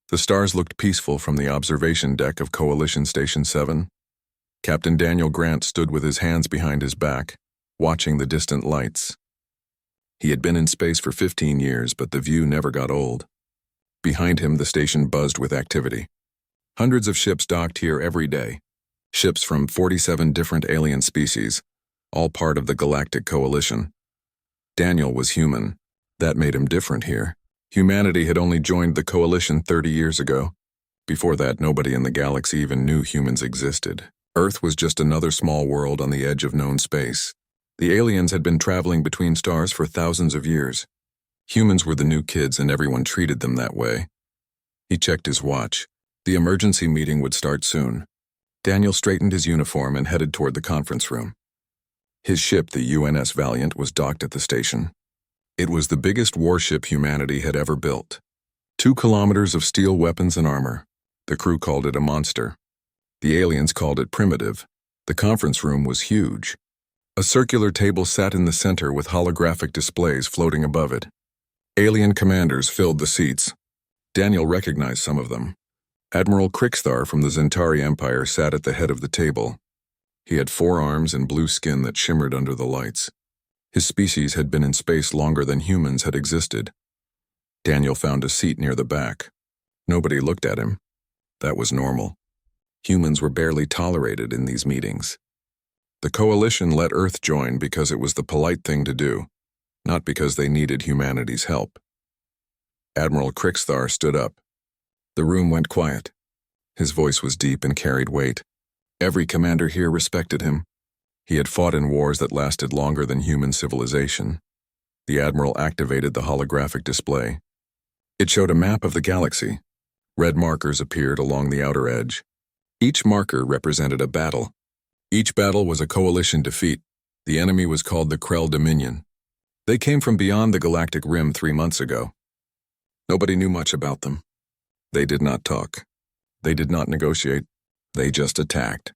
The stars looked peaceful from the observation deck of Coalition Station 7. Captain Daniel Grant stood with his hands behind his back, watching the distant lights. He had been in space for 15 years, but the view never got old. Behind him, the station buzzed with activity. Hundreds of ships docked here every day. Ships from 47 different alien species, all part of the Galactic Coalition. Daniel was human. That made him different here. Humanity had only joined the Coalition 30 years ago. Before that, nobody in the galaxy even knew humans existed. Earth was just another small world on the edge of known space. The aliens had been traveling between stars for thousands of years. Humans were the new kids, and everyone treated them that way. He checked his watch. The emergency meeting would start soon. Daniel straightened his uniform and headed toward the conference room. His ship, the UNS Valiant, was docked at the station. It was the biggest warship humanity had ever built. 2 kilometers of steel weapons and armor. The crew called it a monster. The aliens called it primitive. The conference room was huge. A circular table sat in the center with holographic displays floating above it. Alien commanders filled the seats. Daniel recognized some of them. Admiral Krixthar from the Zentari Empire sat at the head of the table. He had 4 arms and blue skin that shimmered under the lights. His species had been in space longer than humans had existed. Daniel found a seat near the back. Nobody looked at him. That was normal. Humans were barely tolerated in these meetings. The Coalition let Earth join because it was the polite thing to do, not because they needed humanity's help. Admiral Krixthar stood up. The room went quiet. His voice was deep and carried weight. Every commander here respected him. He had fought in wars that lasted longer than human civilization. The Admiral activated the holographic display. It showed a map of the galaxy. Red markers appeared along the outer edge. Each marker represented a battle. Each battle was a coalition defeat. The enemy was called the Krell Dominion. They came from beyond the galactic rim 3 months ago. Nobody knew much about them. They did not talk. They did not negotiate. They just attacked.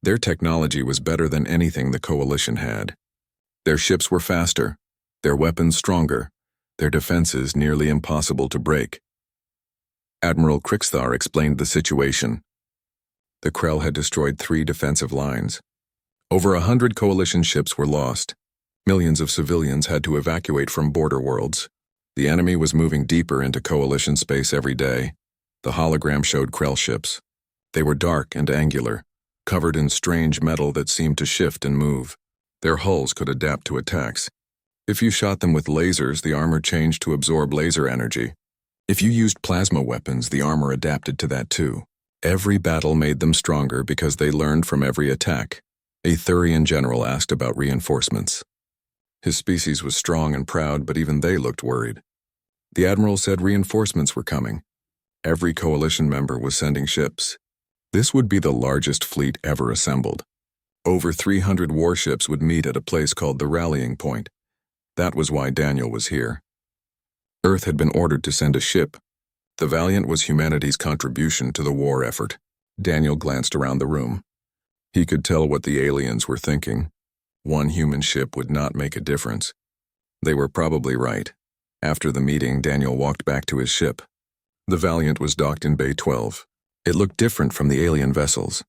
Their technology was better than anything the Coalition had. Their ships were faster, their weapons stronger, their defenses nearly impossible to break. Admiral Krixthar explained the situation. The Krell had destroyed 3 defensive lines. Over 100 Coalition ships were lost. Millions of civilians had to evacuate from border worlds. The enemy was moving deeper into Coalition space every day. The hologram showed Krell ships. They were dark and angular, covered in strange metal that seemed to shift and move. Their hulls could adapt to attacks. If you shot them with lasers, the armor changed to absorb laser energy. If you used plasma weapons, the armor adapted to that too. Every battle made them stronger because they learned from every attack. A Thurian general asked about reinforcements. His species was strong and proud, but even they looked worried. The Admiral said reinforcements were coming. Every Coalition member was sending ships. This would be the largest fleet ever assembled. Over 300 warships would meet at a place called the Rallying Point. That was why Daniel was here. Earth had been ordered to send a ship. The Valiant was humanity's contribution to the war effort. Daniel glanced around the room. He could tell what the aliens were thinking. One human ship would not make a difference. They were probably right. After the meeting, Daniel walked back to his ship. The Valiant was docked in Bay 12. It looked different from the alien vessels.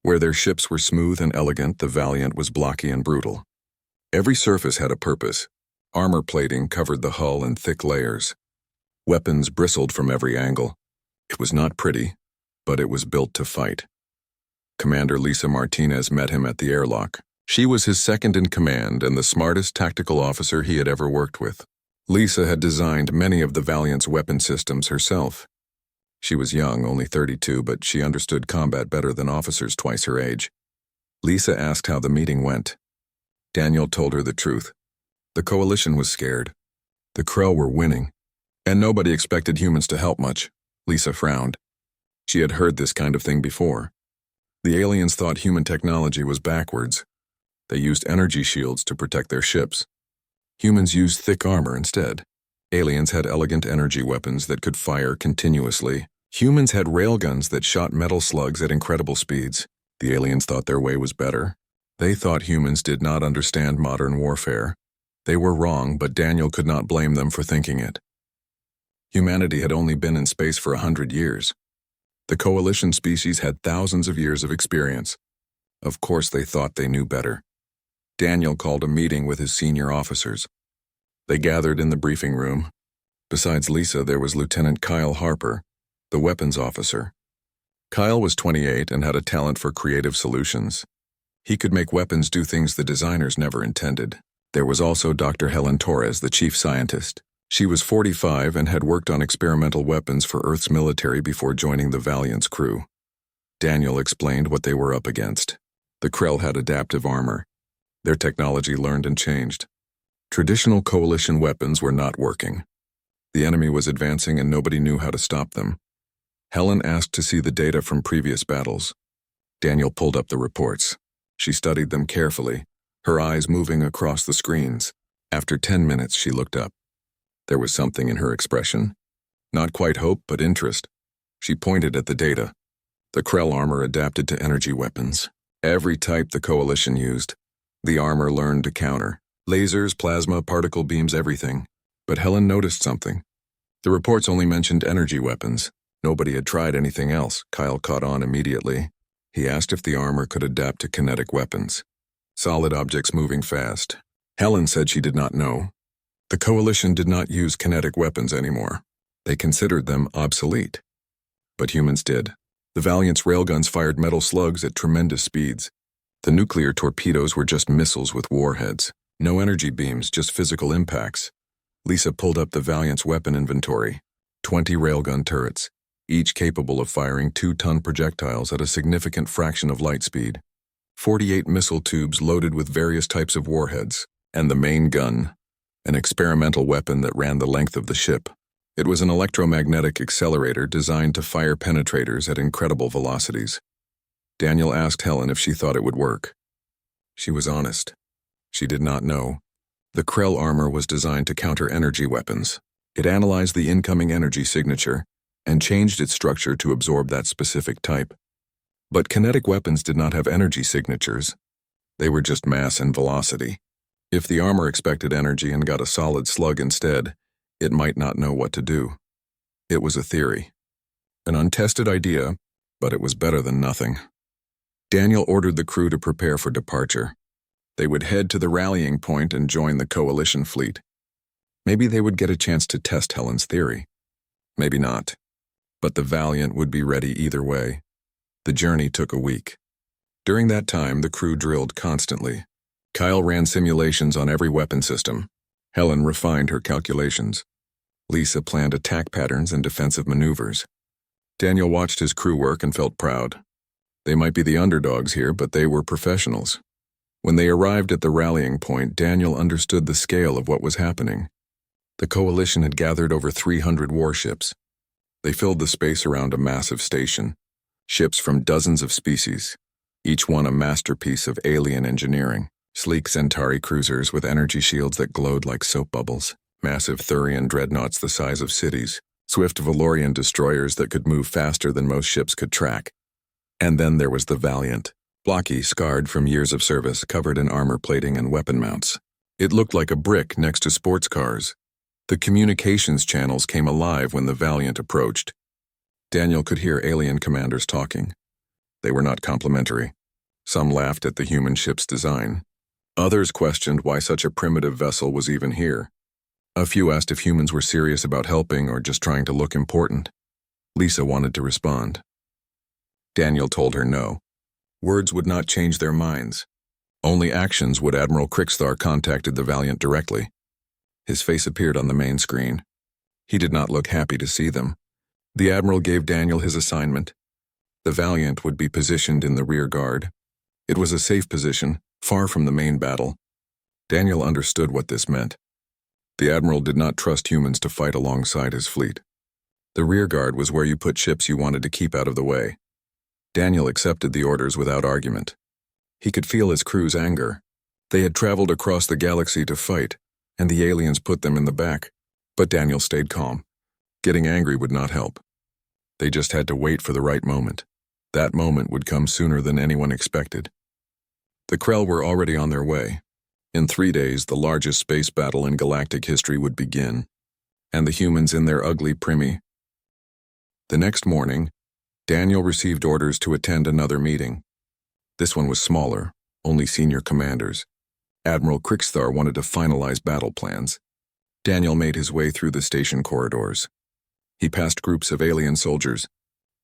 Where their ships were smooth and elegant, the Valiant was blocky and brutal. Every surface had a purpose. Armor plating covered the hull in thick layers. Weapons bristled from every angle. It was not pretty, but it was built to fight. Commander Lisa Martinez met him at the airlock. She was his second in command and the smartest tactical officer he had ever worked with. Lisa had designed many of the Valiant's weapon systems herself. She was young, only 32, but she understood combat better than officers twice her age. Lisa asked how the meeting went. Daniel told her the truth. The Coalition was scared. The Krell were winning. And nobody expected humans to help much. Lisa frowned. She had heard this kind of thing before. The aliens thought human technology was backwards. They used energy shields to protect their ships. Humans used thick armor instead. Aliens had elegant energy weapons that could fire continuously. Humans had railguns that shot metal slugs at incredible speeds. The aliens thought their way was better. They thought humans did not understand modern warfare. They were wrong, but Daniel could not blame them for thinking it. Humanity had only been in space for 100 years. The coalition species had thousands of years of experience. Of course, they thought they knew better. Daniel called a meeting with his senior officers. They gathered in the briefing room. Besides Lisa, there was Lieutenant Kyle Harper, the weapons officer. Kyle was 28 and had a talent for creative solutions. He could make weapons do things the designers never intended. There was also Dr. Helen Torres, the chief scientist. She was 45 and had worked on experimental weapons for Earth's military before joining the Valiant's crew. Daniel explained what they were up against. The Krell had adaptive armor. Their technology learned and changed. Traditional coalition weapons were not working. The enemy was advancing and nobody knew how to stop them. Helen asked to see the data from previous battles. Daniel pulled up the reports. She studied them carefully, her eyes moving across the screens. After 10 minutes, she looked up. There was something in her expression. Not quite hope, but interest. She pointed at the data. The Krell armor adapted to energy weapons. Every type the coalition used. The armor learned to counter. Lasers, plasma, particle beams, everything. But Helen noticed something. The reports only mentioned energy weapons. Nobody had tried anything else. Kyle caught on immediately. He asked if the armor could adapt to kinetic weapons. Solid objects moving fast. Helen said she did not know. The coalition did not use kinetic weapons anymore. They considered them obsolete. But humans did. The Valiant's railguns fired metal slugs at tremendous speeds. The nuclear torpedoes were just missiles with warheads. No energy beams, just physical impacts. Lisa pulled up the Valiant's weapon inventory. 20 railgun turrets, each capable of firing 2-ton projectiles at a significant fraction of light speed. 48 missile tubes loaded with various types of warheads. And the main gun, an experimental weapon that ran the length of the ship. It was an electromagnetic accelerator designed to fire penetrators at incredible velocities. Daniel asked Helen if she thought it would work. She was honest. She did not know. The Krell armor was designed to counter energy weapons. It analyzed the incoming energy signature and changed its structure to absorb that specific type. But kinetic weapons did not have energy signatures. They were just mass and velocity. If the armor expected energy and got a solid slug instead, it might not know what to do. It was a theory. An untested idea, but it was better than nothing. Daniel ordered the crew to prepare for departure. They would head to the rallying point and join the coalition fleet. Maybe they would get a chance to test Helen's theory. Maybe not. But the Valiant would be ready either way. The journey took a week. During that time, the crew drilled constantly. Kyle ran simulations on every weapon system. Helen refined her calculations. Lisa planned attack patterns and defensive maneuvers. Daniel watched his crew work and felt proud. They might be the underdogs here, but they were professionals. When they arrived at the rallying point, Daniel understood the scale of what was happening. The coalition had gathered over 300 warships. They filled the space around a massive station. Ships from dozens of species, each one a masterpiece of alien engineering. Sleek Centauri cruisers with energy shields that glowed like soap bubbles. Massive Thurian dreadnoughts the size of cities. Swift Valorian destroyers that could move faster than most ships could track. And then there was the Valiant. Blocky, scarred from years of service, covered in armor plating and weapon mounts. It looked like a brick next to sports cars. The communications channels came alive when the Valiant approached. Daniel could hear alien commanders talking. They were not complimentary. Some laughed at the human ship's design. Others questioned why such a primitive vessel was even here. A few asked if humans were serious about helping or just trying to look important. Lisa wanted to respond. Daniel told her no. Words would not change their minds. Only actions would. Admiral Kricksthar contacted the Valiant directly. His face appeared on the main screen. He did not look happy to see them. The Admiral gave Daniel his assignment. The Valiant would be positioned in the rear guard. It was a safe position, far from the main battle. Daniel understood what this meant. The Admiral did not trust humans to fight alongside his fleet. The rear guard was where you put ships you wanted to keep out of the way. Daniel accepted the orders without argument. He could feel his crew's anger. They had traveled across the galaxy to fight, and the aliens put them in the back. But Daniel stayed calm. Getting angry would not help. They just had to wait for the right moment. That moment would come sooner than anyone expected. The Krell were already on their way. In 3 days, the largest space battle in galactic history would begin. and the humans in their ugly primi. The next morning, Daniel received orders to attend another meeting. This one was smaller, only senior commanders. Admiral Krixthar wanted to finalize battle plans. Daniel made his way through the station corridors. He passed groups of alien soldiers.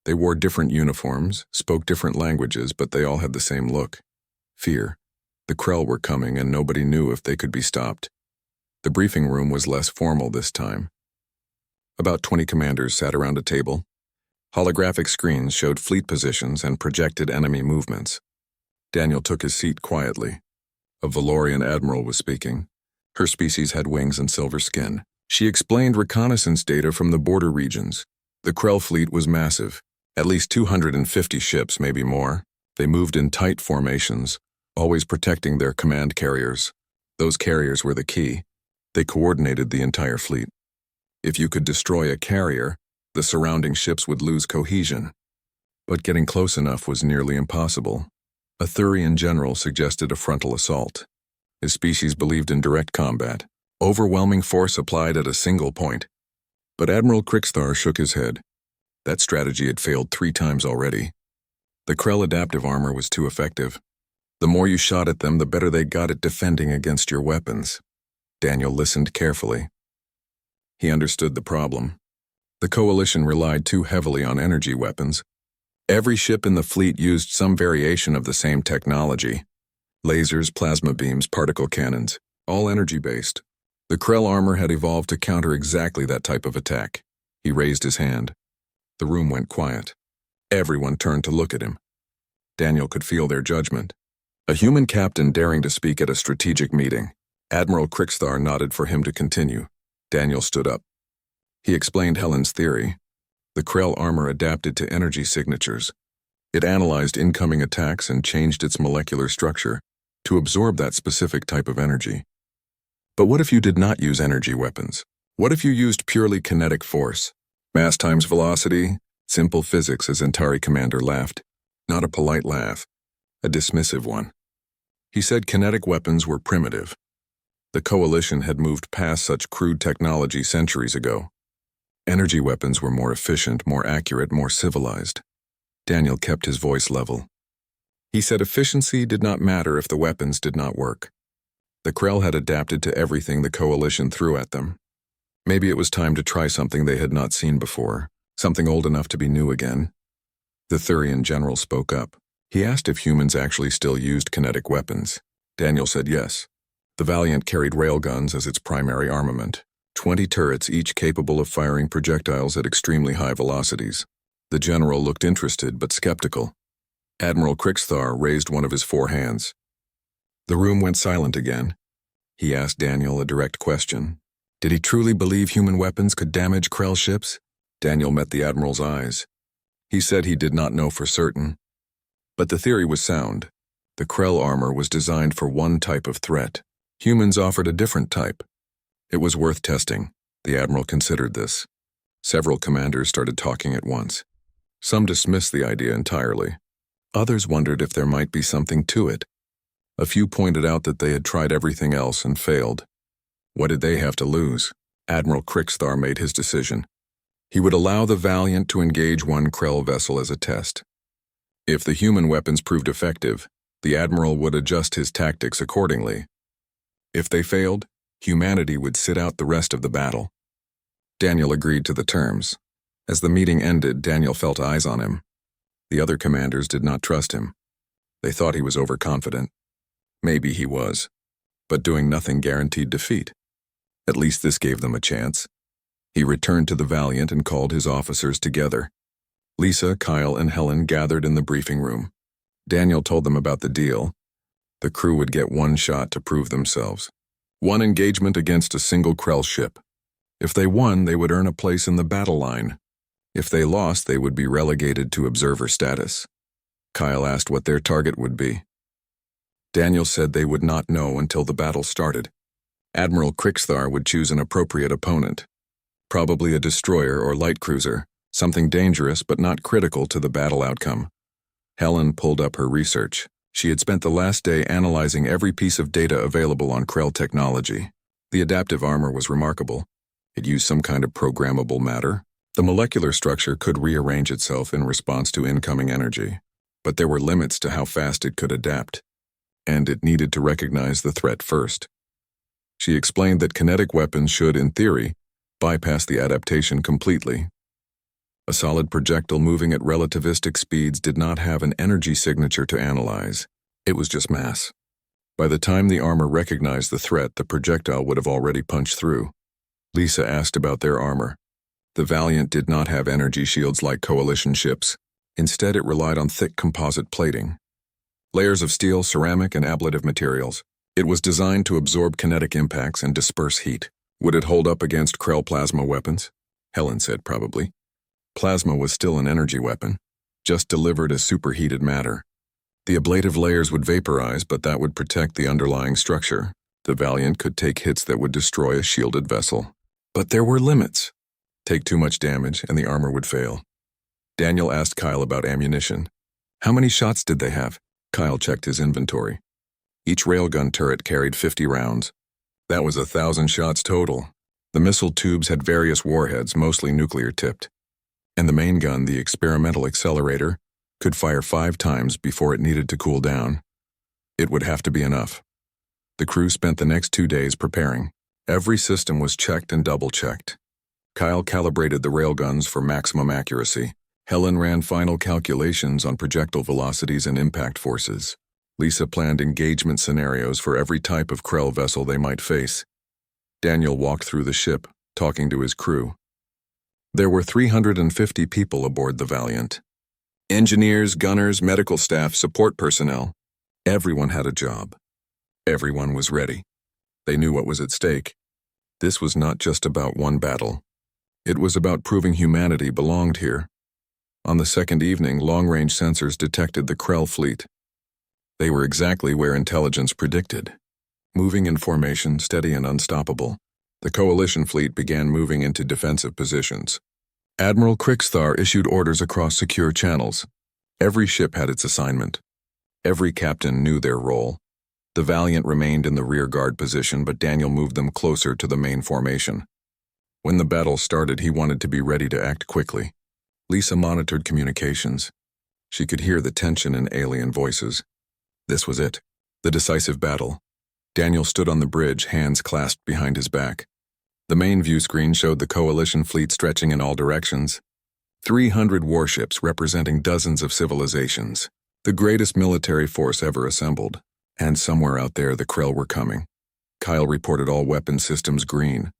They wore different uniforms, spoke different languages, but they all had the same look. Fear. The Krell were coming, and nobody knew if they could be stopped. The briefing room was less formal this time. About 20 commanders sat around a table. Holographic screens showed fleet positions and projected enemy movements. Daniel took his seat quietly. A Valorian admiral was speaking. Her species had wings and silver skin. She explained reconnaissance data from the border regions. The Krell fleet was massive, at least 250 ships, maybe more. They moved in tight formations, always protecting their command carriers. Those carriers were the key. They coordinated the entire fleet. If you could destroy a carrier, the surrounding ships would lose cohesion. But getting close enough was nearly impossible. A Thurian general suggested a frontal assault. His species believed in direct combat, overwhelming force applied at a single point. But Admiral Krixthar shook his head. That strategy had failed 3 times already. The Krell adaptive armor was too effective. The more you shot at them, the better they got at defending against your weapons. Daniel listened carefully. He understood the problem. The Coalition relied too heavily on energy weapons. Every ship in the fleet used some variation of the same technology. Lasers, plasma beams, particle cannons, all energy-based. The Krell armor had evolved to counter exactly that type of attack. He raised his hand. The room went quiet. Everyone turned to look at him. Daniel could feel their judgment. A human captain daring to speak at a strategic meeting. Admiral Krixthar nodded for him to continue. Daniel stood up. He explained Helen's theory. The Krell armor adapted to energy signatures. It analyzed incoming attacks and changed its molecular structure to absorb that specific type of energy. But what if you did not use energy weapons? What if you used purely kinetic force? Mass times velocity, simple physics, as Antari Commander laughed. Not a polite laugh, a dismissive one. He said kinetic weapons were primitive. The Coalition had moved past such crude technology centuries ago. Energy weapons were more efficient, more accurate, more civilized. Daniel kept his voice level. He said efficiency did not matter if the weapons did not work. The Krell had adapted to everything the Coalition threw at them. Maybe it was time to try something they had not seen before, something old enough to be new again. The Thurian general spoke up. He asked if humans actually still used kinetic weapons. Daniel said yes. The Valiant carried railguns as its primary armament. 20 turrets, each capable of firing projectiles at extremely high velocities. The general looked interested but skeptical. Admiral Krixthar raised one of his 4 hands. The room went silent again. He asked Daniel a direct question. Did he truly believe human weapons could damage Krell ships? Daniel met the Admiral's eyes. He said he did not know for certain. But the theory was sound. The Krell armor was designed for one type of threat. Humans offered a different type. It was worth testing. The Admiral considered this. Several commanders started talking at once. Some dismissed the idea entirely. Others wondered if there might be something to it. A few pointed out that they had tried everything else and failed. What did they have to lose? Admiral Krixthar made his decision. He would allow the Valiant to engage one Krell vessel as a test. If the human weapons proved effective, the Admiral would adjust his tactics accordingly. If they failed, humanity would sit out the rest of the battle. Daniel agreed to the terms. As the meeting ended, Daniel felt eyes on him. The other commanders did not trust him. They thought he was overconfident. Maybe he was. But doing nothing guaranteed defeat. At least this gave them a chance. He returned to the Valiant and called his officers together. Lisa, Kyle, and Helen gathered in the briefing room. Daniel told them about the deal. The crew would get one shot to prove themselves. One engagement against a single Krell ship. If they won, they would earn a place in the battle line. If they lost, they would be relegated to observer status. Kyle asked what their target would be. Daniel said they would not know until the battle started. Admiral Krixthar would choose an appropriate opponent. Probably a destroyer or light cruiser, something dangerous but not critical to the battle outcome. Helen pulled up her research. She had spent the last day analyzing every piece of data available on Krell technology. The adaptive armor was remarkable. It used some kind of programmable matter. The molecular structure could rearrange itself in response to incoming energy, but there were limits to how fast it could adapt, and it needed to recognize the threat first. She explained that kinetic weapons should, in theory, bypass the adaptation completely. A solid projectile moving at relativistic speeds did not have an energy signature to analyze. It was just mass. By the time the armor recognized the threat, the projectile would have already punched through. Lisa asked about their armor. The Valiant did not have energy shields like Coalition ships. Instead, it relied on thick composite plating. Layers of steel, ceramic, and ablative materials. It was designed to absorb kinetic impacts and disperse heat. Would it hold up against Krell plasma weapons? Helen said probably. Plasma was still an energy weapon, just delivered as superheated matter. The ablative layers would vaporize, but that would protect the underlying structure. The Valiant could take hits that would destroy a shielded vessel. But there were limits. Take too much damage, and the armor would fail. Daniel asked Kyle about ammunition. How many shots did they have? Kyle checked his inventory. Each railgun turret carried 50 rounds. That was 1,000 shots total. The missile tubes had various warheads, mostly nuclear-tipped. And the main gun, the experimental accelerator, could fire 5 times before it needed to cool down. It would have to be enough. The crew spent the next 2 days preparing. Every system was checked and double-checked. Kyle calibrated the railguns for maximum accuracy. Helen ran final calculations on projectile velocities and impact forces. Lisa planned engagement scenarios for every type of Krell vessel they might face. Daniel walked through the ship, talking to his crew. There were 350 people aboard the Valiant. Engineers, gunners, medical staff, support personnel. Everyone had a job. Everyone was ready. They knew what was at stake. This was not just about one battle. It was about proving humanity belonged here. On the second evening, long-range sensors detected the Krell fleet. They were exactly where intelligence predicted. Moving in formation, steady and unstoppable, the Coalition fleet began moving into defensive positions. Admiral Krixthar issued orders across secure channels. Every ship had its assignment. Every captain knew their role. The Valiant remained in the rear guard position, but Daniel moved them closer to the main formation. When the battle started, he wanted to be ready to act quickly. Lisa monitored communications. She could hear the tension in alien voices. This was it, the decisive battle. Daniel stood on the bridge, hands clasped behind his back. The main view screen showed the Coalition fleet stretching in all directions. 300 warships representing dozens of civilizations, the greatest military force ever assembled. And somewhere out there the Krell were coming. Kyle reported all weapon systems green.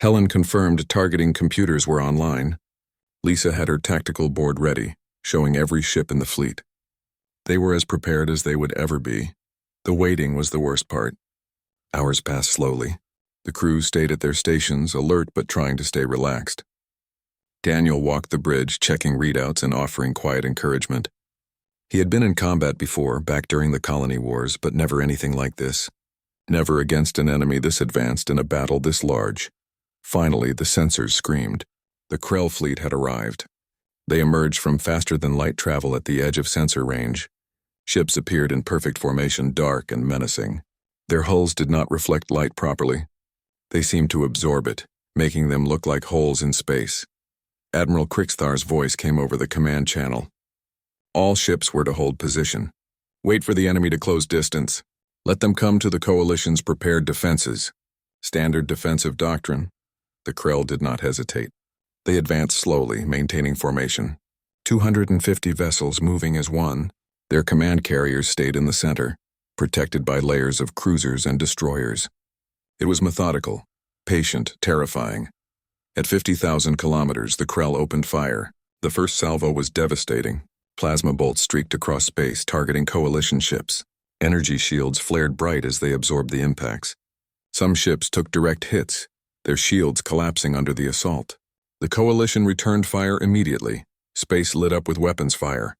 Helen confirmed targeting computers were online. Lisa had her tactical board ready, showing every ship in the fleet. They were as prepared as they would ever be. The waiting was the worst part. Hours passed slowly. The crew stayed at their stations, alert but trying to stay relaxed. Daniel walked the bridge, checking readouts and offering quiet encouragement. He had been in combat before, back during the colony wars, but never anything like this. Never against an enemy this advanced in a battle this large. Finally, the sensors screamed. The Krell fleet had arrived. They emerged from faster-than-light travel at the edge of sensor range. Ships appeared in perfect formation, dark and menacing. Their hulls did not reflect light properly. They seemed to absorb it, making them look like holes in space. Admiral Krixthar's voice came over the command channel. All ships were to hold position. Wait for the enemy to close distance. Let them come to the Coalition's prepared defenses. Standard defensive doctrine. The Krell did not hesitate. They advanced slowly, maintaining formation. 250 vessels moving as one. Their command carriers stayed in the center, protected by layers of cruisers and destroyers. It was methodical, patient, terrifying. At 50,000 kilometers, the Krell opened fire. The first salvo was devastating. Plasma bolts streaked across space, targeting Coalition ships. Energy shields flared bright as they absorbed the impacts. Some ships took direct hits, their shields collapsing under the assault. The Coalition returned fire immediately. Space lit up with weapons fire.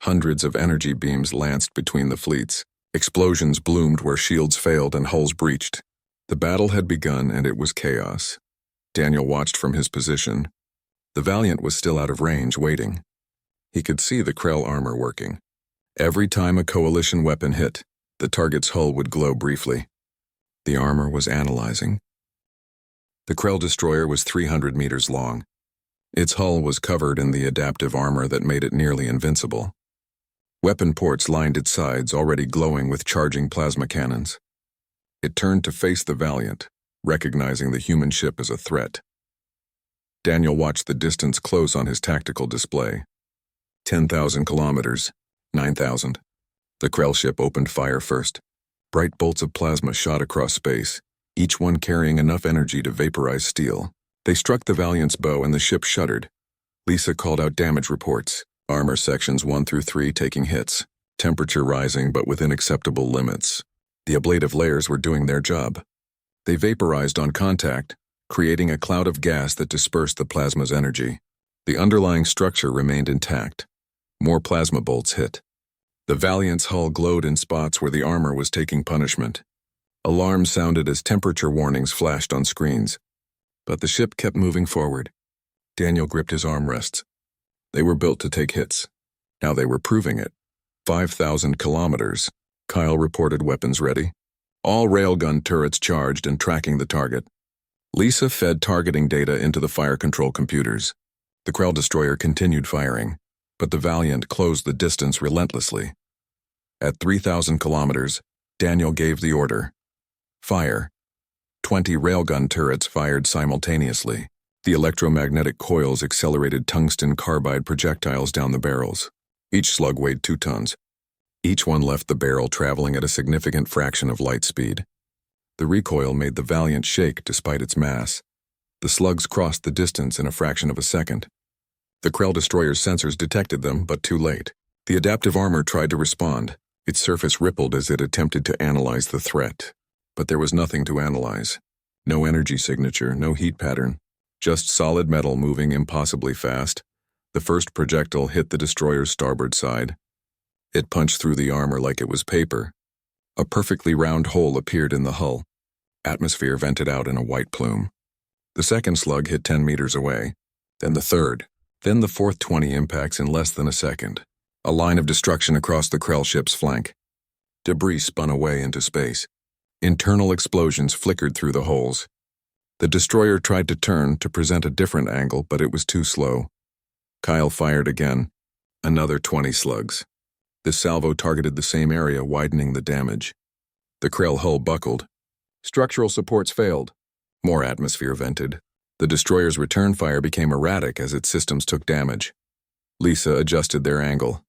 Hundreds of energy beams lanced between the fleets. Explosions bloomed where shields failed and hulls breached. The battle had begun and it was chaos. Daniel watched from his position. The Valiant was still out of range, waiting. He could see the Krell armor working. Every time a Coalition weapon hit, the target's hull would glow briefly. The armor was analyzing. The Krell destroyer was 300 meters long. Its hull was covered in the adaptive armor that made it nearly invincible. Weapon ports lined its sides, already glowing with charging plasma cannons. It turned to face the Valiant, recognizing the human ship as a threat. Daniel watched the distance close on his tactical display. 10,000 kilometers, 9,000. The Krell ship opened fire first. Bright bolts of plasma shot across space, each one carrying enough energy to vaporize steel. They struck the Valiant's bow and the ship shuddered. Lisa called out damage reports. Armor sections 1 through 3 taking hits. Temperature rising but within acceptable limits. The ablative layers were doing their job. They vaporized on contact, creating a cloud of gas that dispersed the plasma's energy. The underlying structure remained intact. More plasma bolts hit. The Valiant's hull glowed in spots where the armor was taking punishment. Alarms sounded as temperature warnings flashed on screens. But the ship kept moving forward. Daniel gripped his armrests. They were built to take hits. Now they were proving it. 5,000 kilometers. Kyle reported weapons ready. All railgun turrets charged and tracking the target. Lisa fed targeting data into the fire control computers. The Krell destroyer continued firing, but the Valiant closed the distance relentlessly. At 3,000 kilometers, Daniel gave the order. Fire. 20 railgun turrets fired simultaneously. The electromagnetic coils accelerated tungsten carbide projectiles down the barrels. Each slug weighed 2 tons. Each one left the barrel traveling at a significant fraction of light speed. The recoil made the Valiant shake despite its mass. The slugs crossed the distance in a fraction of a second. The Krell destroyer's sensors detected them, but too late. The adaptive armor tried to respond. Its surface rippled as it attempted to analyze the threat. But there was nothing to analyze. No energy signature, no heat pattern. Just solid metal moving impossibly fast. The first projectile hit the destroyer's starboard side. It punched through the armor like it was paper. A perfectly round hole appeared in the hull. Atmosphere vented out in a white plume. The second slug hit 10 meters away. Then the third. Then the fourth 20 impacts in less than a second. A line of destruction across the Krell ship's flank. Debris spun away into space. Internal explosions flickered through the holes. The destroyer tried to turn to present a different angle, but it was too slow. Kyle fired again. Another 20 slugs. This salvo targeted the same area, widening the damage. The Krell hull buckled. Structural supports failed. More atmosphere vented. The destroyer's return fire became erratic as its systems took damage. Lisa adjusted their angle.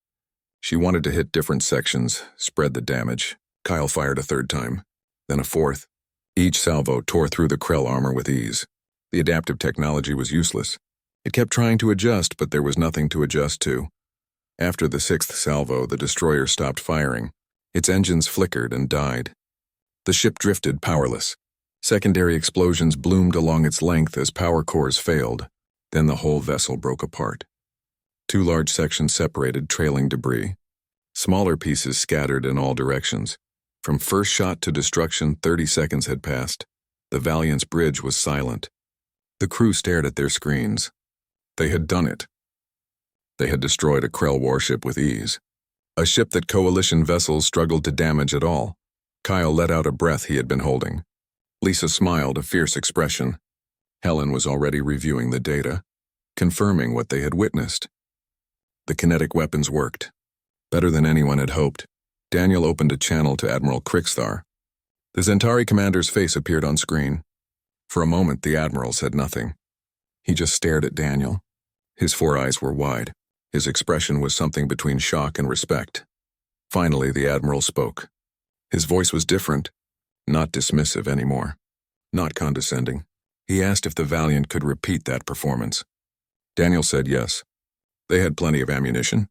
She wanted to hit different sections, spread the damage. Kyle fired a third time, then a fourth. Each salvo tore through the Krell armor with ease. The adaptive technology was useless. It kept trying to adjust, but there was nothing to adjust to. After the sixth salvo, the destroyer stopped firing. Its engines flickered and died. The ship drifted, powerless. Secondary explosions bloomed along its length as power cores failed. Then the whole vessel broke apart. 2 large sections separated, trailing debris. Smaller pieces scattered in all directions. From first shot to destruction, 30 seconds had passed. The Valiant's bridge was silent. The crew stared at their screens. They had done it. They had destroyed a Krell warship with ease. A ship that Coalition vessels struggled to damage at all. Kyle let out a breath he had been holding. Lisa smiled, a fierce expression. Helen was already reviewing the data, confirming what they had witnessed. The kinetic weapons worked. Better than anyone had hoped. Daniel opened a channel to Admiral Krixthar. The Zentari commander's face appeared on screen. For a moment, the Admiral said nothing. He just stared at Daniel. His 4 eyes were wide. His expression was something between shock and respect. Finally, the Admiral spoke. His voice was different, not dismissive anymore, not condescending. He asked if the Valiant could repeat that performance. Daniel said yes. They had plenty of ammunition.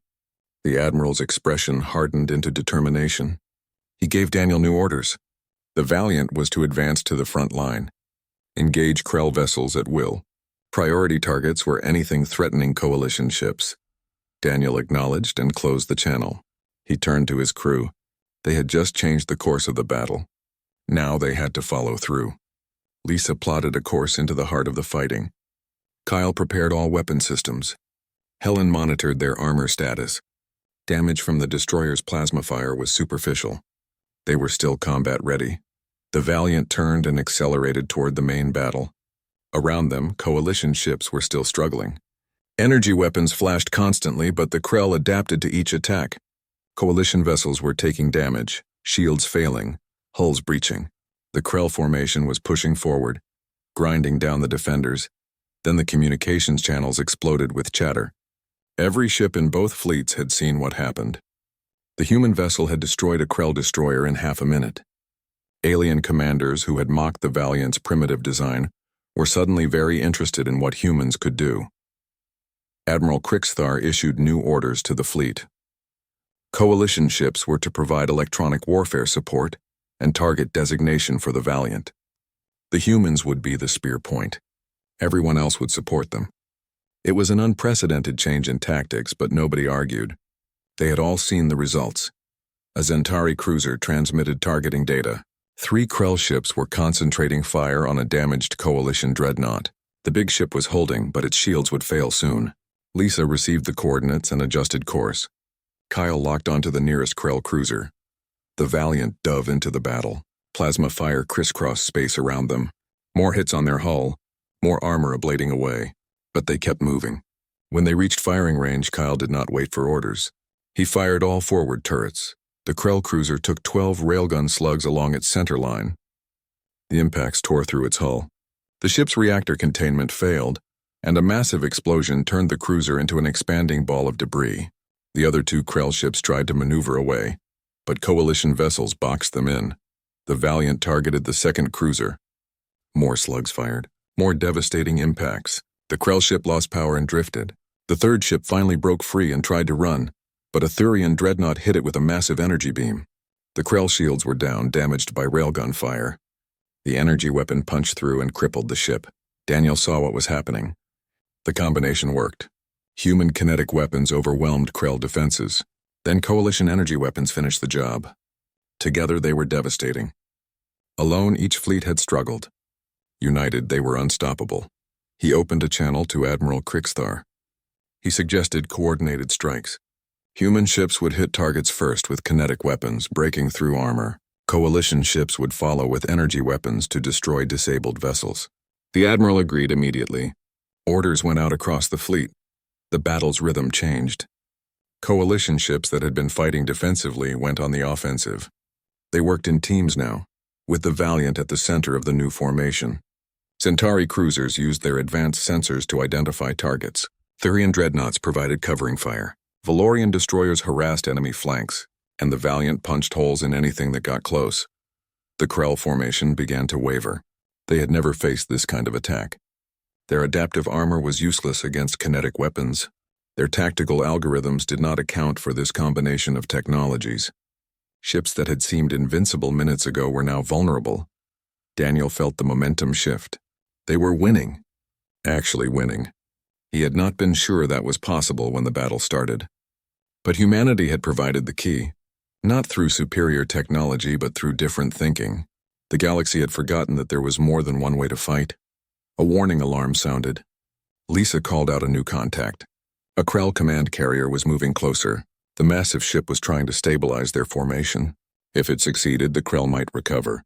The Admiral's expression hardened into determination. He gave Daniel new orders. The Valiant was to advance to the front line, engage Krell vessels at will. Priority targets were anything threatening Coalition ships. Daniel acknowledged and closed the channel. He turned to his crew. They had just changed the course of the battle. Now they had to follow through. Lisa plotted a course into the heart of the fighting. Kyle prepared all weapon systems. Helen monitored their armor status. Damage from the destroyer's plasma fire was superficial. They were still combat ready. The Valiant turned and accelerated toward the main battle. Around them, coalition ships were still struggling. Energy weapons flashed constantly, but the Krell adapted to each attack. Coalition vessels were taking damage, shields failing, hulls breaching. The Krell formation was pushing forward, grinding down the defenders. Then the communications channels exploded with chatter. Every ship in both fleets had seen what happened. The human vessel had destroyed a Krell destroyer in half a minute. Alien commanders who had mocked the Valiant's primitive design were suddenly very interested in what humans could do. Admiral Krixthar issued new orders to the fleet. Coalition ships were to provide electronic warfare support and target designation for the Valiant. The humans would be the spear point. Everyone else would support them. It was an unprecedented change in tactics, but nobody argued. They had all seen the results. A Zentari cruiser transmitted targeting data. 3 Krell ships were concentrating fire on a damaged coalition dreadnought. The big ship was holding, but its shields would fail soon. Lisa received the coordinates and adjusted course. Kyle locked onto the nearest Krell cruiser. The Valiant dove into the battle. Plasma fire crisscrossed space around them. More hits on their hull, more armor ablating away. But they kept moving. When they reached firing range, Kyle did not wait for orders. He fired all forward turrets. The Krell cruiser took 12 railgun slugs along its center line. The impacts tore through its hull. The ship's reactor containment failed, and a massive explosion turned the cruiser into an expanding ball of debris. The other 2 Krell ships tried to maneuver away, but coalition vessels boxed them in. The Valiant targeted the second cruiser. More slugs fired, more devastating impacts. The Krell ship lost power and drifted. The third ship finally broke free and tried to run, but a Thurian dreadnought hit it with a massive energy beam. The Krell shields were down, damaged by railgun fire. The energy weapon punched through and crippled the ship. Daniel saw what was happening. The combination worked. Human kinetic weapons overwhelmed Krell defenses. Then coalition energy weapons finished the job. Together they were devastating. Alone, each fleet had struggled. United, they were unstoppable. He opened a channel to Admiral Krixthar. He suggested coordinated strikes. Human ships would hit targets first with kinetic weapons, breaking through armor. Coalition ships would follow with energy weapons to destroy disabled vessels. The Admiral agreed immediately. Orders went out across the fleet. The battle's rhythm changed. Coalition ships that had been fighting defensively went on the offensive. They worked in teams now, with the Valiant at the center of the new formation. Centauri cruisers used their advanced sensors to identify targets. Thurian dreadnoughts provided covering fire. Valorian destroyers harassed enemy flanks, and the Valiant punched holes in anything that got close. The Krell formation began to waver. They had never faced this kind of attack. Their adaptive armor was useless against kinetic weapons. Their tactical algorithms did not account for this combination of technologies. Ships that had seemed invincible minutes ago were now vulnerable. Daniel felt the momentum shift. They were winning. Actually winning. He had not been sure that was possible when the battle started. But humanity had provided the key, not through superior technology but through different thinking. The galaxy had forgotten that there was more than one way to fight. A warning alarm sounded. Lisa called out a new contact. A Krell command carrier was moving closer. The massive ship was trying to stabilize their formation. If it succeeded, the Krell might recover.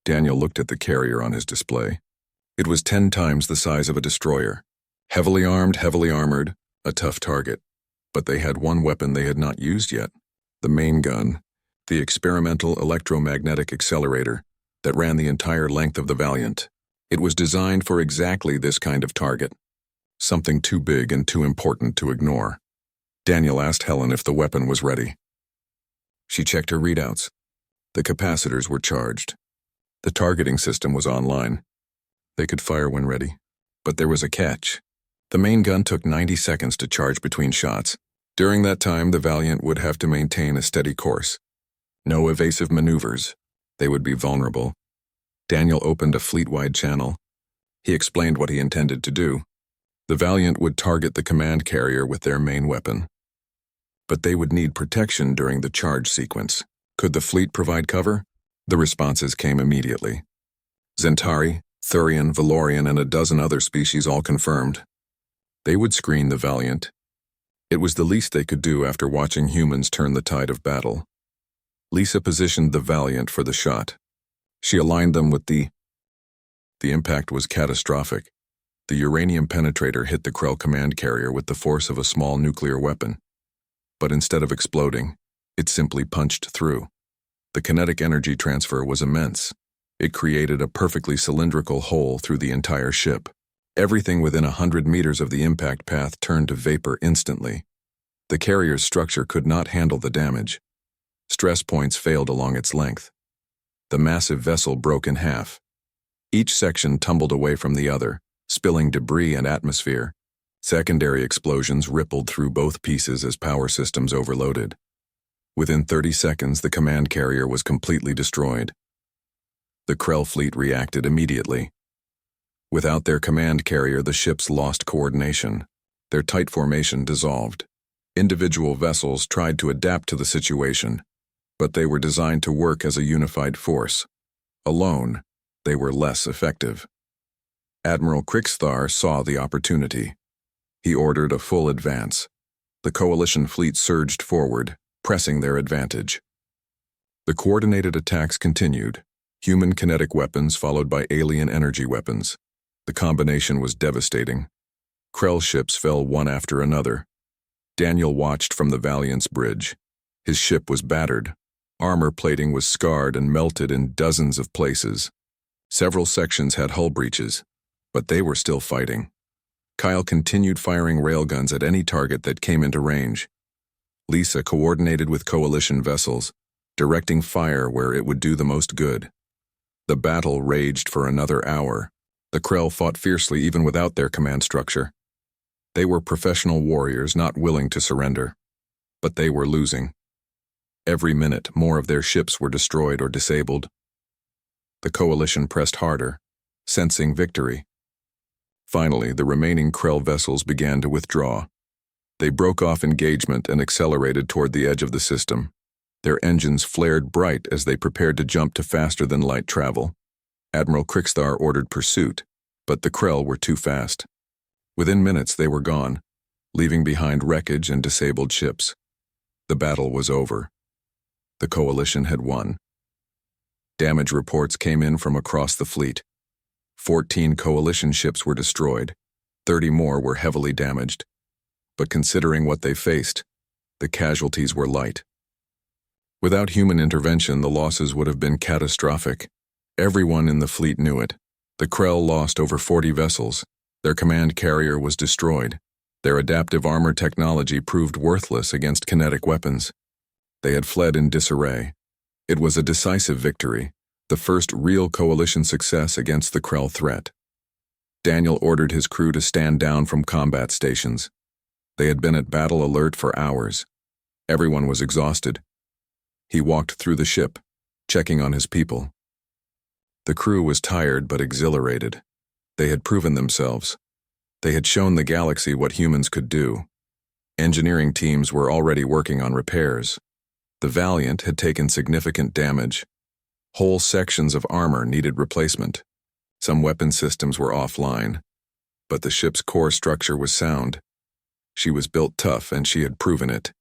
Daniel looked at the carrier on his display. It was 10 times the size of a destroyer. Heavily armed, heavily armored, a tough target. But they had one weapon they had not used yet. The main gun, the experimental electromagnetic accelerator that ran the entire length of the Valiant. It was designed for exactly this kind of target. Something too big and too important to ignore. Daniel asked Helen if the weapon was ready. She checked her readouts. The capacitors were charged. The targeting system was online. They could fire when ready. But there was a catch. The main gun took 90 seconds to charge between shots. During that time, the Valiant would have to maintain a steady course. No evasive maneuvers. They would be vulnerable. Daniel opened a fleet-wide channel. He explained what he intended to do. The Valiant would target the command carrier with their main weapon. But they would need protection during the charge sequence. Could the fleet provide cover? The responses came immediately. Zentari, Thurian, Valorian, and a dozen other species all confirmed. They would screen the Valiant. It was the least they could do after watching humans turn the tide of battle. Lisa positioned the Valiant for the shot. She aligned them with the impact was catastrophic. The uranium penetrator hit the Krell command carrier with the force of a small nuclear weapon. But instead of exploding, it simply punched through. The kinetic energy transfer was immense. It created a perfectly cylindrical hole through the entire ship. Everything within 100 meters of the impact path turned to vapor instantly. The carrier's structure could not handle the damage. Stress points failed along its length. The massive vessel broke in half. Each section tumbled away from the other, spilling debris and atmosphere. Secondary explosions rippled through both pieces as power systems overloaded. Within 30 seconds, the command carrier was completely destroyed. The Krell fleet reacted immediately. Without their command carrier, the ships lost coordination. Their tight formation dissolved. Individual vessels tried to adapt to the situation, but they were designed to work as a unified force. Alone, they were less effective. Admiral Krixthar saw the opportunity. He ordered a full advance. The coalition fleet surged forward, pressing their advantage. The coordinated attacks continued, human kinetic weapons followed by alien energy weapons. The combination was devastating. Krell ships fell one after another. Daniel watched from the Valiant's bridge. His ship was battered. Armor plating was scarred and melted in dozens of places. Several sections had hull breaches, but they were still fighting. Kyle continued firing railguns at any target that came into range. Lisa coordinated with coalition vessels, directing fire where it would do the most good. The battle raged for another hour. The Krell fought fiercely even without their command structure. They were professional warriors not willing to surrender. But they were losing. Every minute, more of their ships were destroyed or disabled. The coalition pressed harder, sensing victory. Finally, the remaining Krell vessels began to withdraw. They broke off engagement and accelerated toward the edge of the system. Their engines flared bright as they prepared to jump to faster-than-light travel. Admiral Krixthar ordered pursuit, but the Krell were too fast. Within minutes, they were gone, leaving behind wreckage and disabled ships. The battle was over. The coalition had won. Damage reports came in from across the fleet. 14 coalition ships were destroyed. 30 more were heavily damaged. But considering what they faced, the casualties were light. Without human intervention, the losses would have been catastrophic. Everyone in the fleet knew it. The Krell lost over 40 vessels. Their command carrier was destroyed. Their adaptive armor technology proved worthless against kinetic weapons. They had fled in disarray. It was a decisive victory, the first real coalition success against the Krell threat. Daniel ordered his crew to stand down from combat stations. They had been at battle alert for hours. Everyone was exhausted. He walked through the ship, checking on his people. The crew was tired but exhilarated. They had proven themselves. They had shown the galaxy what humans could do. Engineering teams were already working on repairs. The Valiant had taken significant damage. Whole sections of armor needed replacement. Some weapon systems were offline. But the ship's core structure was sound. She was built tough and she had proven it.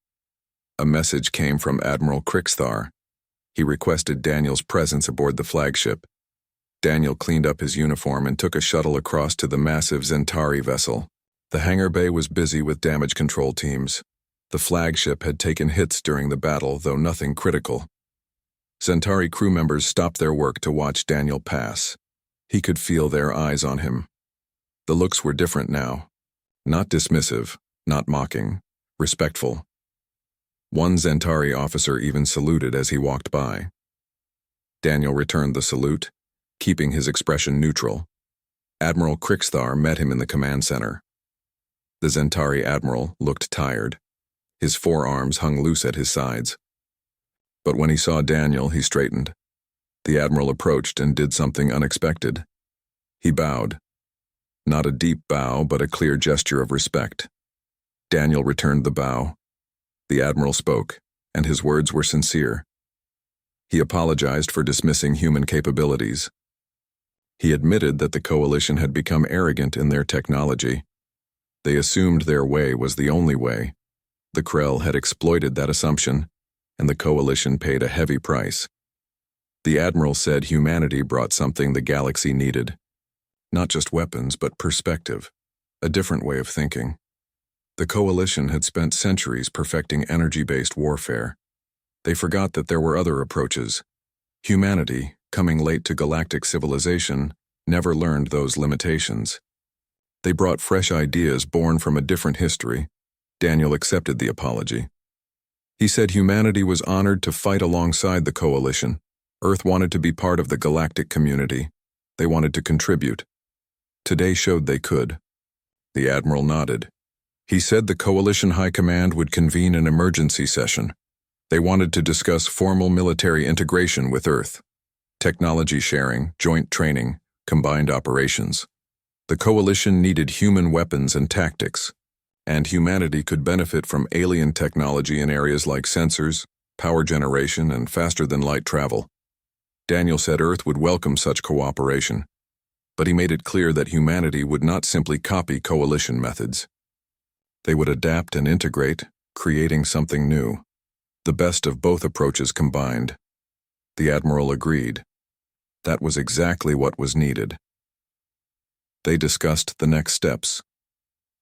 A message came from Admiral Krixthar. He requested Daniel's presence aboard the flagship. Daniel cleaned up his uniform and took a shuttle across to the massive Zentari vessel. The hangar bay was busy with damage control teams. The flagship had taken hits during the battle, though nothing critical. Zentari crew members stopped their work to watch Daniel pass. He could feel their eyes on him. The looks were different now. Not dismissive, not mocking, respectful. One Zentari officer even saluted as he walked by. Daniel returned the salute, keeping his expression neutral. Admiral Krixthar met him in the command center. The Zentari admiral looked tired. His forearms hung loose at his sides. But when he saw Daniel, he straightened. The admiral approached and did something unexpected. He bowed. Not a deep bow, but a clear gesture of respect. Daniel returned the bow. The admiral spoke, and his words were sincere. He apologized for dismissing human capabilities. He admitted that the coalition had become arrogant in their technology. They assumed their way was the only way. The Krell had exploited that assumption, and the coalition paid a heavy price. The admiral said humanity brought something the galaxy needed. Not just weapons, but perspective, a different way of thinking. The Coalition had spent centuries perfecting energy-based warfare. They forgot that there were other approaches. Humanity, coming late to galactic civilization, never learned those limitations. They brought fresh ideas born from a different history. Daniel accepted the apology. He said humanity was honored to fight alongside the Coalition. Earth wanted to be part of the galactic community. They wanted to contribute. Today showed they could. The Admiral nodded. He said the Coalition High Command would convene an emergency session. They wanted to discuss formal military integration with Earth, technology sharing, joint training, combined operations. The Coalition needed human weapons and tactics, and humanity could benefit from alien technology in areas like sensors, power generation, and faster-than-light travel. Daniel said Earth would welcome such cooperation, but he made it clear that humanity would not simply copy Coalition methods. They would adapt and integrate, creating something new. The best of both approaches combined. The Admiral agreed. That was exactly what was needed. They discussed the next steps.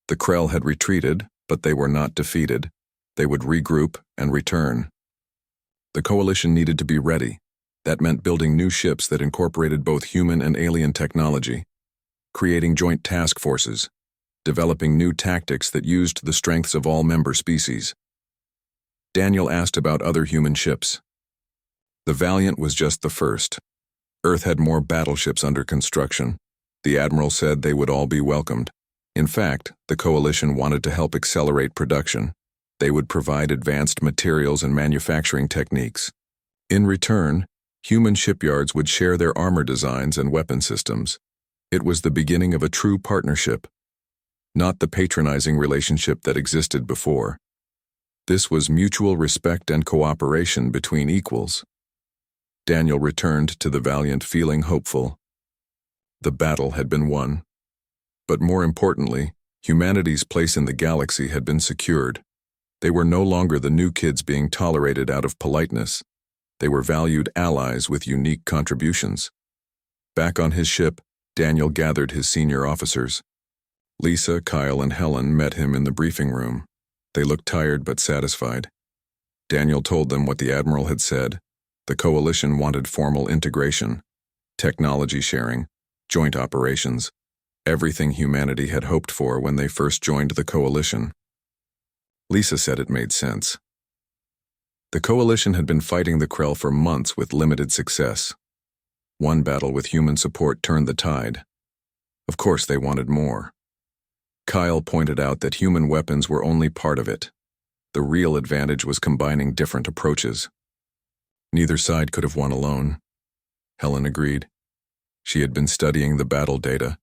The Krell had retreated, but they were not defeated. They would regroup and return. The Coalition needed to be ready. That meant building new ships that incorporated both human and alien technology, creating joint task forces, developing new tactics that used the strengths of all member species. Daniel asked about other human ships. The Valiant was just the first. Earth had more battleships under construction. The Admiral said they would all be welcomed. In fact, the Coalition wanted to help accelerate production. They would provide advanced materials and manufacturing techniques. In return, human shipyards would share their armor designs and weapon systems. It was the beginning of a true partnership, not the patronizing relationship that existed before. This was mutual respect and cooperation between equals. Daniel returned to the Valiant feeling hopeful. The battle had been won. But more importantly, humanity's place in the galaxy had been secured. They were no longer the new kids being tolerated out of politeness. They were valued allies with unique contributions. Back on his ship, Daniel gathered his senior officers. Lisa, Kyle, and Helen met him in the briefing room. They looked tired but satisfied. Daniel told them what the Admiral had said. The Coalition wanted formal integration, technology sharing, joint operations, everything humanity had hoped for when they first joined the Coalition. Lisa said it made sense. The Coalition had been fighting the Krell for months with limited success. One battle with human support turned the tide. Of course, they wanted more. Kyle pointed out that human weapons were only part of it. The real advantage was combining different approaches. Neither side could have won alone. Helen agreed. She had been studying the battle data.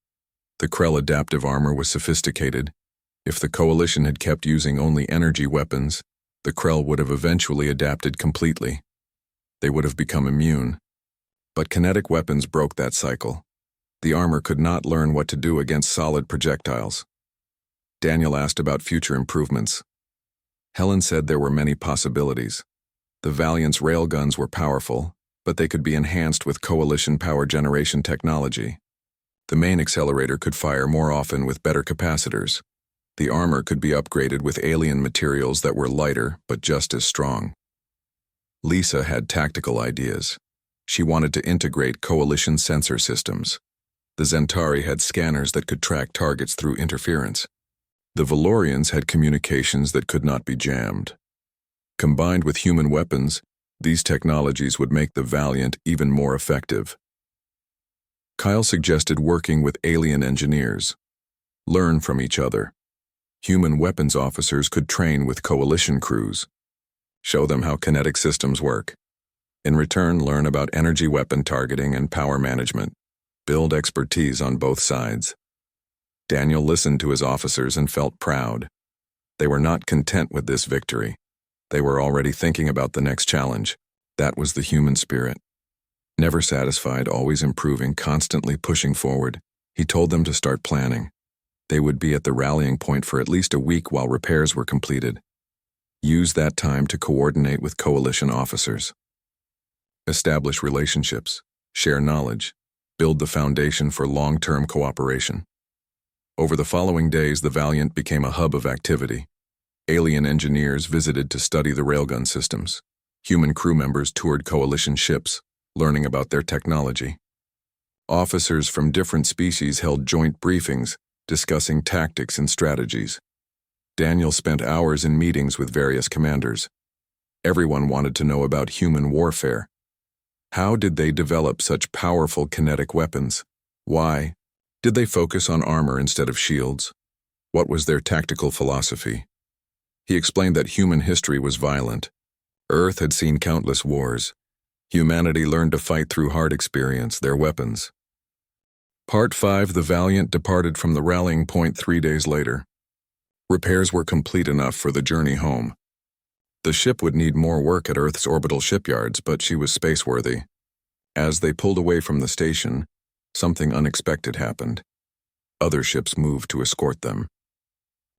The Krell adaptive armor was sophisticated. If the Coalition had kept using only energy weapons, the Krell would have eventually adapted completely. They would have become immune. But kinetic weapons broke that cycle. The armor could not learn what to do against solid projectiles. Daniel asked about future improvements. Helen said there were many possibilities. The Valiant's railguns were powerful, but they could be enhanced with Coalition power generation technology. The main accelerator could fire more often with better capacitors. The armor could be upgraded with alien materials that were lighter but just as strong. Lisa had tactical ideas. She wanted to integrate Coalition sensor systems. The Zentari had scanners that could track targets through interference. The Valorians had communications that could not be jammed. Combined with human weapons, these technologies would make the Valiant even more effective. Kyle suggested working with alien engineers. Learn from each other. Human weapons officers could train with Coalition crews. Show them how kinetic systems work. In return, learn about energy weapon targeting and power management. Build expertise on both sides. Daniel listened to his officers and felt proud. They were not content with this victory. They were already thinking about the next challenge. That was the human spirit. Never satisfied, always improving, constantly pushing forward. He told them to start planning. They would be at the rallying point for at least a week while repairs were completed. Use that time to coordinate with Coalition officers. Establish relationships, share knowledge, build the foundation for long-term cooperation. Over the following days, the Valiant became a hub of activity. Alien engineers visited to study the railgun systems. Human crew members toured Coalition ships, learning about their technology. Officers from different species held joint briefings, discussing tactics and strategies. Daniel spent hours in meetings with various commanders. Everyone wanted to know about human warfare. How did they develop such powerful kinetic weapons? Why? Did they focus on armor instead of shields? What was their tactical philosophy? He explained that human history was violent. Earth had seen countless wars. Humanity learned to fight through hard experience, their weapons. Part 5. The Valiant departed from the rallying point 3 days later. Repairs were complete enough for the journey home. The ship would need more work at Earth's orbital shipyards, but she was space-worthy. As they pulled away from the station, something unexpected happened. Other ships moved to escort them.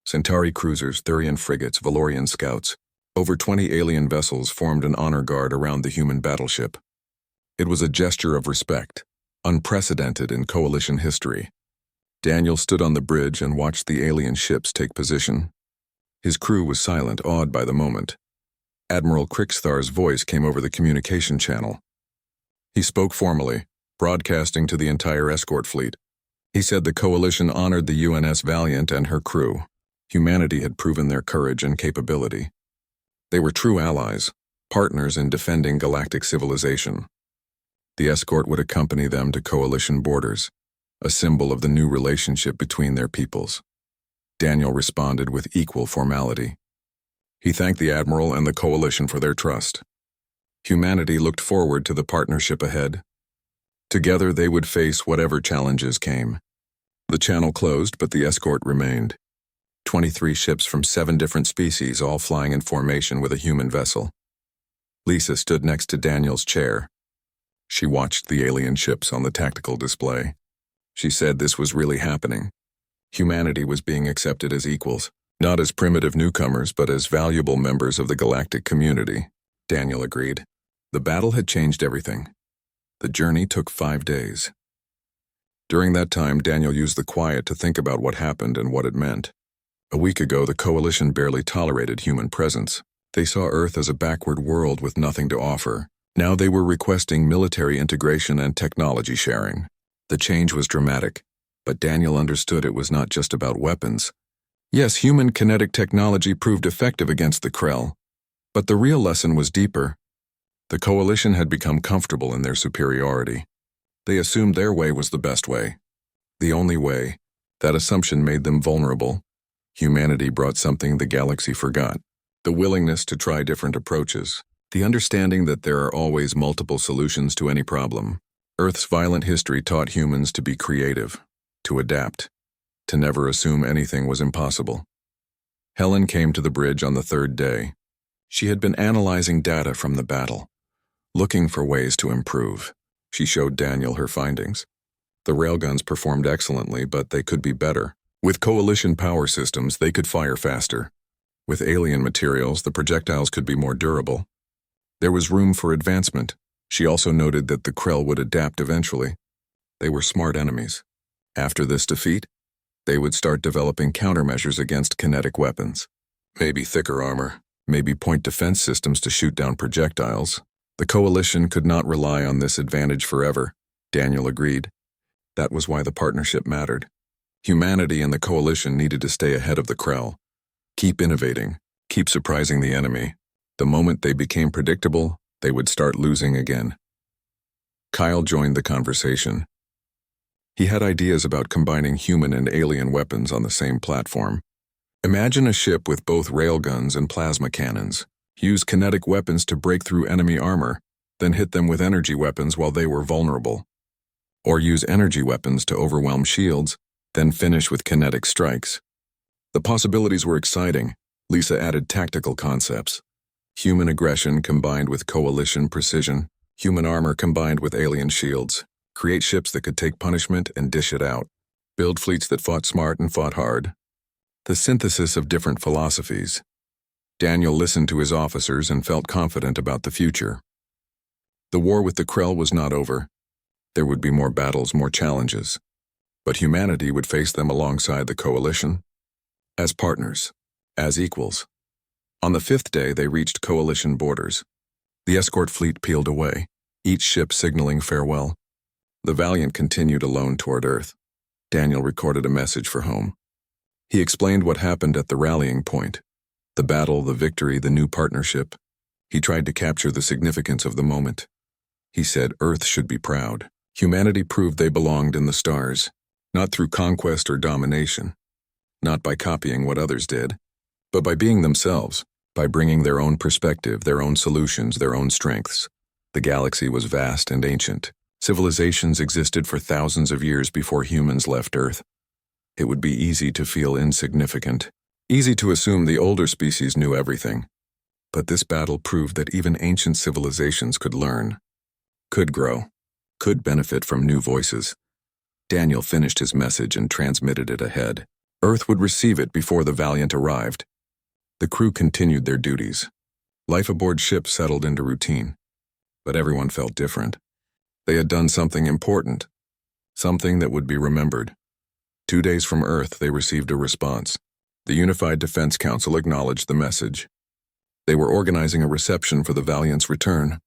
Centauri cruisers, Thurian frigates, Valorian scouts, over 20 alien vessels formed an honor guard around the human battleship. It was a gesture of respect, unprecedented in Coalition history. Daniel stood on the bridge and watched the alien ships take position. His crew was silent, awed by the moment. Admiral Krixthar's voice came over the communication channel. He spoke formally, broadcasting to the entire escort fleet. He said the Coalition honored the UNS Valiant and her crew. Humanity had proven their courage and capability. They were true allies, partners in defending galactic civilization. The escort would accompany them to Coalition borders, a symbol of the new relationship between their peoples. Daniel responded with equal formality. He thanked the Admiral and the Coalition for their trust. Humanity looked forward to the partnership ahead. Together they would face whatever challenges came. The channel closed, but the escort remained. 23 ships from 7 different species, all flying in formation with a human vessel. Lisa stood next to Daniel's chair. She watched the alien ships on the tactical display. She said this was really happening. Humanity was being accepted as equals, not as primitive newcomers, but as valuable members of the galactic community. Daniel agreed. The battle had changed everything. The journey took 5 days. During that time, Daniel used the quiet to think about what happened and what it meant. A week ago, the Coalition barely tolerated human presence. They saw Earth as a backward world with nothing to offer. Now they were requesting military integration and technology sharing. The change was dramatic, but Daniel understood it was not just about weapons. Yes, human kinetic technology proved effective against the Krell, but the real lesson was deeper. The Coalition had become comfortable in their superiority. They assumed their way was the best way. The only way. That assumption made them vulnerable. Humanity brought something the galaxy forgot. The willingness to try different approaches. The understanding that there are always multiple solutions to any problem. Earth's violent history taught humans to be creative, to adapt, to never assume anything was impossible. Helen came to the bridge on the 3rd day. She had been analyzing data from the battle, looking for ways to improve. She showed Daniel her findings. The railguns performed excellently, but they could be better. With Coalition power systems, they could fire faster. With alien materials, the projectiles could be more durable. There was room for advancement. She also noted that the Krell would adapt eventually. They were smart enemies. After this defeat, they would start developing countermeasures against kinetic weapons. Maybe thicker armor, maybe point defense systems to shoot down projectiles. The Coalition could not rely on this advantage forever, Daniel agreed. That was why the partnership mattered. Humanity and the Coalition needed to stay ahead of the Krell. Keep innovating, keep surprising the enemy. The moment they became predictable, they would start losing again. Kyle joined the conversation. He had ideas about combining human and alien weapons on the same platform. Imagine a ship with both railguns and plasma cannons. Use kinetic weapons to break through enemy armor, then hit them with energy weapons while they were vulnerable. Or use energy weapons to overwhelm shields, then finish with kinetic strikes. The possibilities were exciting. Lisa added tactical concepts. Human aggression combined with Coalition precision. Human armor combined with alien shields. Create ships that could take punishment and dish it out. Build fleets that fought smart and fought hard. The synthesis of different philosophies. Daniel listened to his officers and felt confident about the future. The war with the Krell was not over. There would be more battles, more challenges. But humanity would face them alongside the coalition, as partners, as equals. On the 5th day, they reached coalition borders. The escort fleet peeled away, each ship signaling farewell. The Valiant continued alone toward Earth. Daniel recorded a message for home. He explained what happened at the rallying point. The battle, the victory, the new partnership. He tried to capture the significance of the moment. He said Earth should be proud. Humanity proved they belonged in the stars, not through conquest or domination, not by copying what others did, but by being themselves, by bringing their own perspective, their own solutions, their own strengths. The galaxy was vast and ancient. Civilizations existed for thousands of years before humans left Earth. It would be easy to feel insignificant, easy to assume the older species knew everything. But this battle proved that even ancient civilizations could learn, could grow, could benefit from new voices. Daniel finished his message and transmitted it ahead. Earth would receive it before the Valiant arrived. The crew continued their duties. Life aboard ship settled into routine. But everyone felt different. They had done something important, something that would be remembered. 2 days from Earth, they received a response. The Unified Defense Council acknowledged the message. They were organizing a reception for the Valiant's return.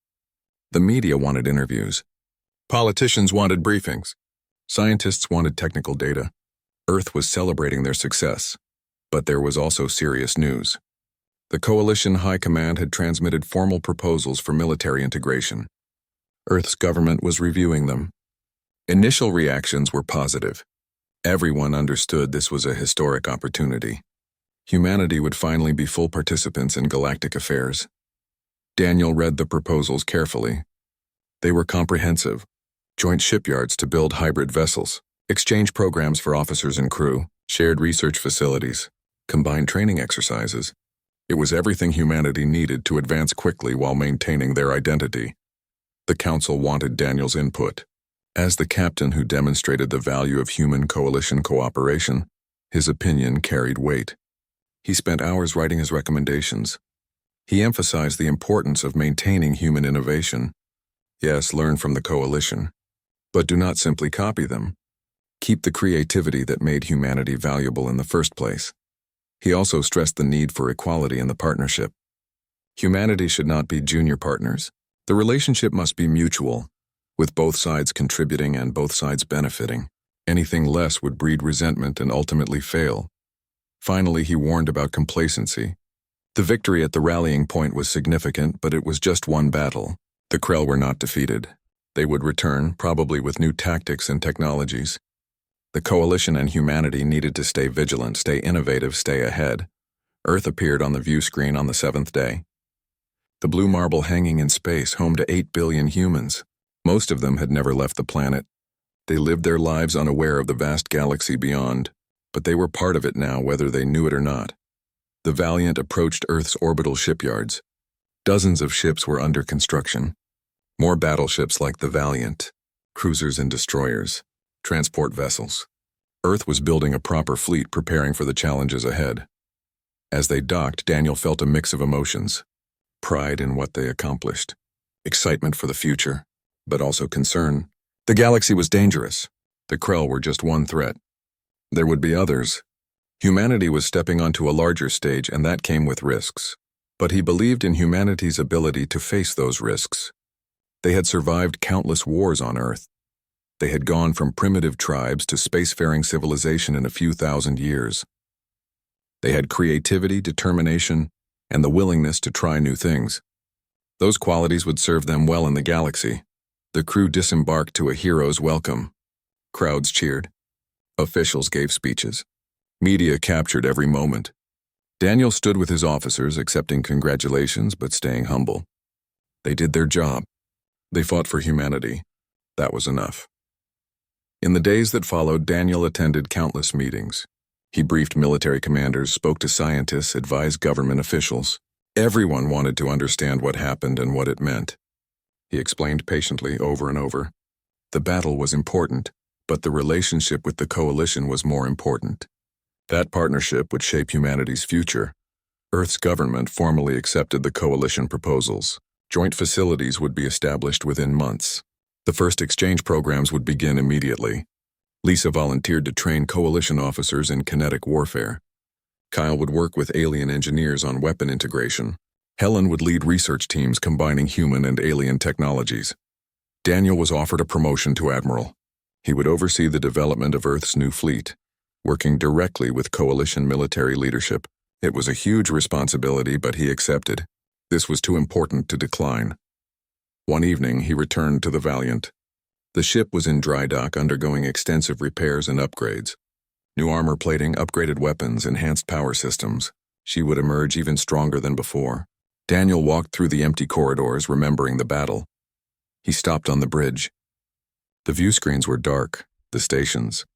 The media wanted interviews. Politicians wanted briefings. Scientists wanted technical data. Earth was celebrating their success. But there was also serious news. The Coalition High Command had transmitted formal proposals for military integration. Earth's government was reviewing them. Initial reactions were positive. Everyone understood this was a historic opportunity. Humanity would finally be full participants in galactic affairs. Daniel read the proposals carefully. They were comprehensive. Joint shipyards to build hybrid vessels, exchange programs for officers and crew, shared research facilities, combined training exercises. It was everything humanity needed to advance quickly while maintaining their identity. The Council wanted Daniel's input. As the captain who demonstrated the value of human coalition cooperation, his opinion carried weight. He spent hours writing his recommendations. He emphasized the importance of maintaining human innovation. Yes, learn from the coalition, but do not simply copy them. Keep the creativity that made humanity valuable in the first place. He also stressed the need for equality in the partnership. Humanity should not be junior partners. The relationship must be mutual, with both sides contributing and both sides benefiting. Anything less would breed resentment and ultimately fail. Finally, he warned about complacency. The victory at the rallying point was significant, but it was just one battle. The Krell were not defeated. They would return, probably with new tactics and technologies. The Coalition and humanity needed to stay vigilant, stay innovative, stay ahead. Earth appeared on the view screen on the 7th day. The blue marble hanging in space, home to 8 billion humans. Most of them had never left the planet. They lived their lives unaware of the vast galaxy beyond, but they were part of it now, whether they knew it or not. The Valiant approached Earth's orbital shipyards. Dozens of ships were under construction. More battleships like the Valiant, cruisers and destroyers, transport vessels. Earth was building a proper fleet, preparing for the challenges ahead. As they docked, Daniel felt a mix of emotions. Pride in what they accomplished, excitement for the future, but also concern. The galaxy was dangerous. The Krell were just one threat. There would be others. Humanity was stepping onto a larger stage, and that came with risks. But he believed in humanity's ability to face those risks. They had survived countless wars on Earth. They had gone from primitive tribes to spacefaring civilization in a few thousand years. They had creativity, determination, and the willingness to try new things. Those qualities would serve them well in the galaxy. The crew disembarked to a hero's welcome. Crowds cheered. Officials gave speeches. Media captured every moment. Daniel stood with his officers, accepting congratulations but staying humble. They did their job. They fought for humanity. That was enough. In the days that followed, Daniel attended countless meetings. He briefed military commanders, spoke to scientists, advised government officials. Everyone wanted to understand what happened and what it meant. He explained patiently over and over. The battle was important, but the relationship with the coalition was more important. That partnership would shape humanity's future. Earth's government formally accepted the coalition proposals. Joint facilities would be established within months. The first exchange programs would begin immediately. Lisa volunteered to train coalition officers in kinetic warfare. Kyle would work with alien engineers on weapon integration. Helen would lead research teams combining human and alien technologies. Daniel was offered a promotion to admiral. He would oversee the development of Earth's new fleet, working directly with coalition military leadership. It was a huge responsibility, but he accepted. This was too important to decline. One evening, he returned to the Valiant. The ship was in dry dock, undergoing extensive repairs and upgrades. New armor plating, upgraded weapons, enhanced power systems. She would emerge even stronger than before. Daniel walked through the empty corridors, remembering the battle. He stopped on the bridge. The view screens were dark, the stations,